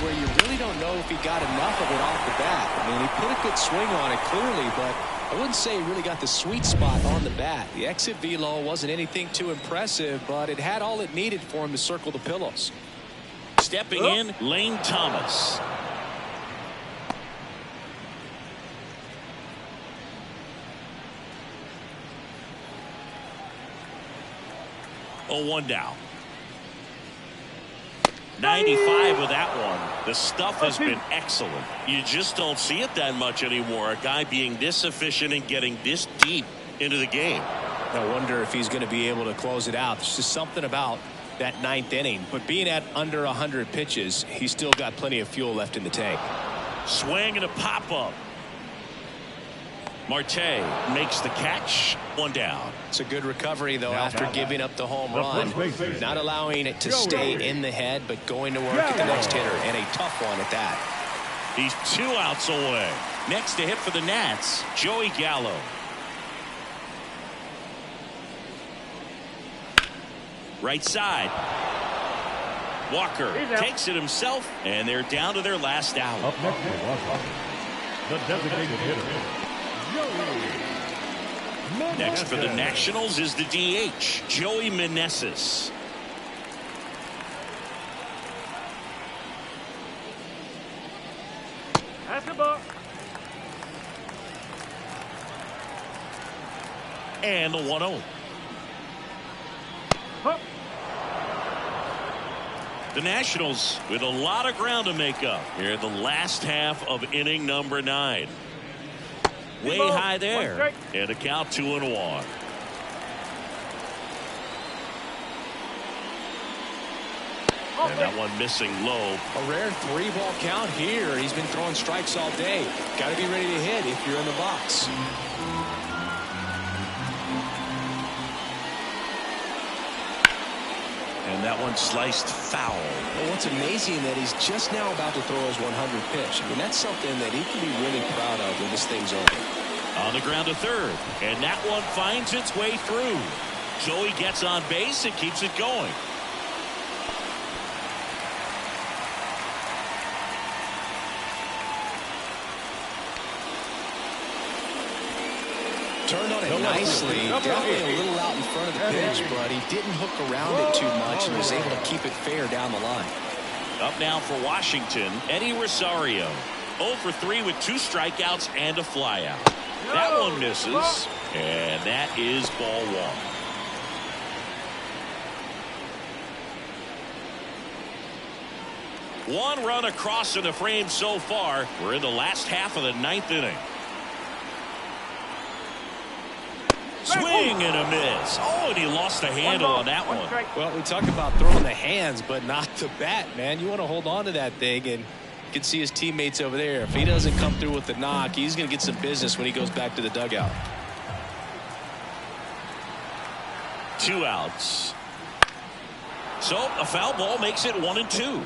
Where you really don't know if he got enough of it off the bat. I mean, he put a good swing on it clearly, but I wouldn't say he really got the sweet spot on the bat. The exit velo wasn't anything too impressive, but it had all it needed for him to circle the pillows. Stepping in, Lane Thomas. Oh, 1 down. 95 with that one. The stuff has been excellent. You just don't see it that much anymore. A guy being this efficient and getting this deep into the game. I wonder if he's going to be able to close it out. There's just something about that 9th inning. But being at under 100 pitches, he's still got plenty of fuel left in the tank. Swing and a pop-up. Marte makes the catch. 1 down. It's a good recovery, though, after giving up the home run. Not allowing it to stay in the head, but going to work at the next hitter, and a tough one at that. He's 2 outs away. Next to hit for the Nats, Joey Gallo. Right side. Walker takes it himself, and they're down to their last out. Up next for Washington, the designated hitter. Next for the Nationals is the DH, Joey Meneses. That's the ball. And the 1-0. Huh. The Nationals with a lot of ground to make up here in the last half of inning number 9. Way high there, and a count 2-1. And that one missing low. A rare 3-ball count here. He's been throwing strikes all day. Got to be ready to hit if you're in the box. And that one sliced foul. Well, what's amazing that he's just now about to throw his 100th pitch. I mean, that's something that he can be really proud of when this thing's over. On the ground to third, and that one finds its way through. Joey gets on base and keeps it going. Turned on it nicely. Definitely a little out in front of the pitch, but he didn't hook around it too much and was able to keep it fair down the line. Up now for Washington, Eddie Rosario. 0 for 3 with 2 strikeouts and a flyout. That one misses, and that is ball 1. 1 run across in the frame so far. We're in the last half of the 9th inning. Swing and a miss. Oh, and he lost the handle on that one. Well, we talk about throwing the hands, but not the bat, man. You want to hold on to that thing, and you can see his teammates over there. If he doesn't come through with the knock, he's going to get some business when he goes back to the dugout. 2 outs. So a foul ball makes it 1-2.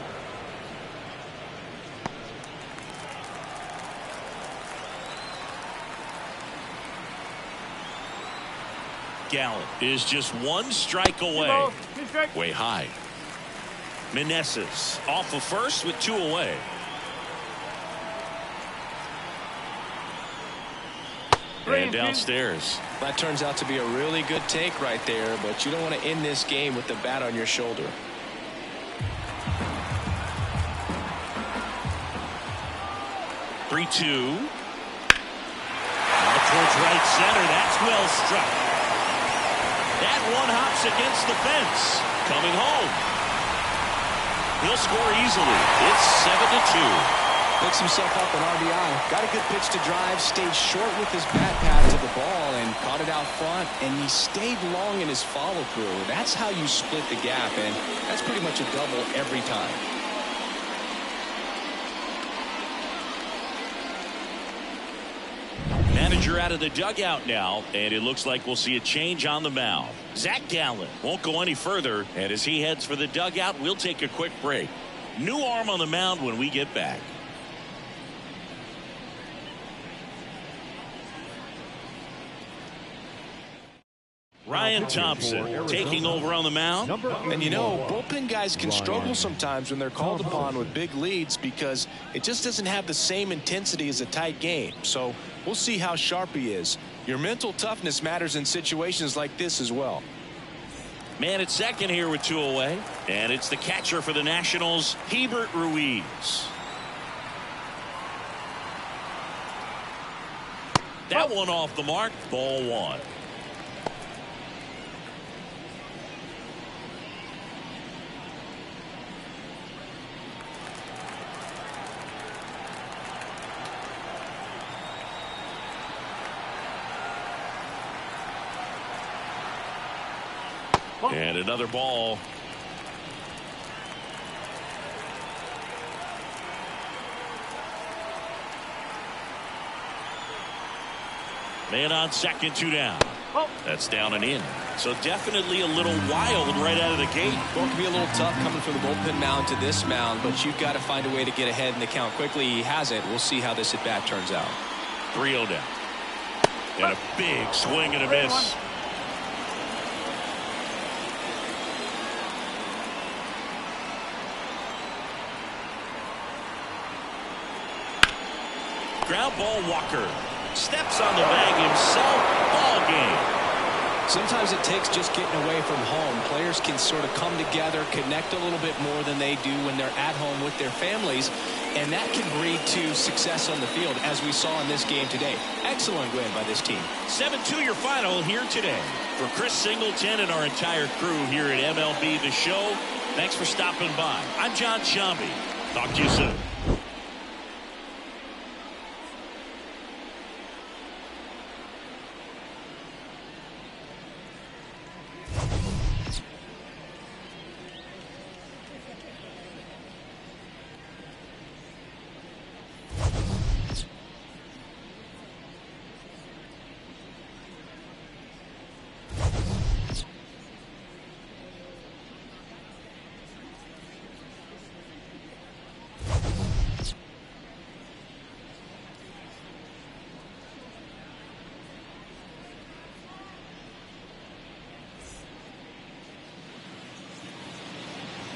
Gallen is just 1 strike away. Way high. Meneses off of first with 2 away. And downstairs. That turns out to be a really good take right there, but you don't want to end this game with the bat on your shoulder. Towards right center. That's well struck. That one hops against the fence. Coming home. He'll score easily. It's 7-2. Picks himself up an RBI. Got a good pitch to drive, stayed short with his bat pad to the ball and caught it out front, and he stayed long in his follow through. That's how you split the gap, and that's pretty much a double every time. Manager out of the dugout now, and it looks like we'll see a change on the mound. Zach Gallen won't go any further, and as he heads for the dugout, we'll take a quick break. New arm on the mound when we get back. Ryan Thompson taking over on the mound. And you know, bullpen guys can struggle sometimes when they're called upon with big leads because it just doesn't have the same intensity as a tight game. So we'll see how sharp he is. Your mental toughness matters in situations like this as well. Man at second here with 2 away. And it's the catcher for the Nationals, Hebert Ruiz. That one off the mark. Ball 1. And another ball. Man on second, 2 down. That's down and in. So definitely a little wild right out of the gate. Well, it can be a little tough coming from the bullpen mound to this mound, but you've got to find a way to get ahead in the count quickly. He hasn't. We'll see how this at bat turns out. 3-0 down. And a big swing and a miss. Ground ball, Walker steps on the bag himself. Ball game. Sometimes it takes just getting away from home. Players can sort of come together, connect a little bit more than they do when they're at home with their families, and that can breed to success on the field, as we saw in this game today. Excellent win by this team. 7-2 your final here today. For Chris Singleton and our entire crew here at MLB The Show, thanks for stopping by. I'm John Shambi. Talk to you soon.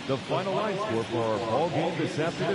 The final line score for our ball game this afternoon.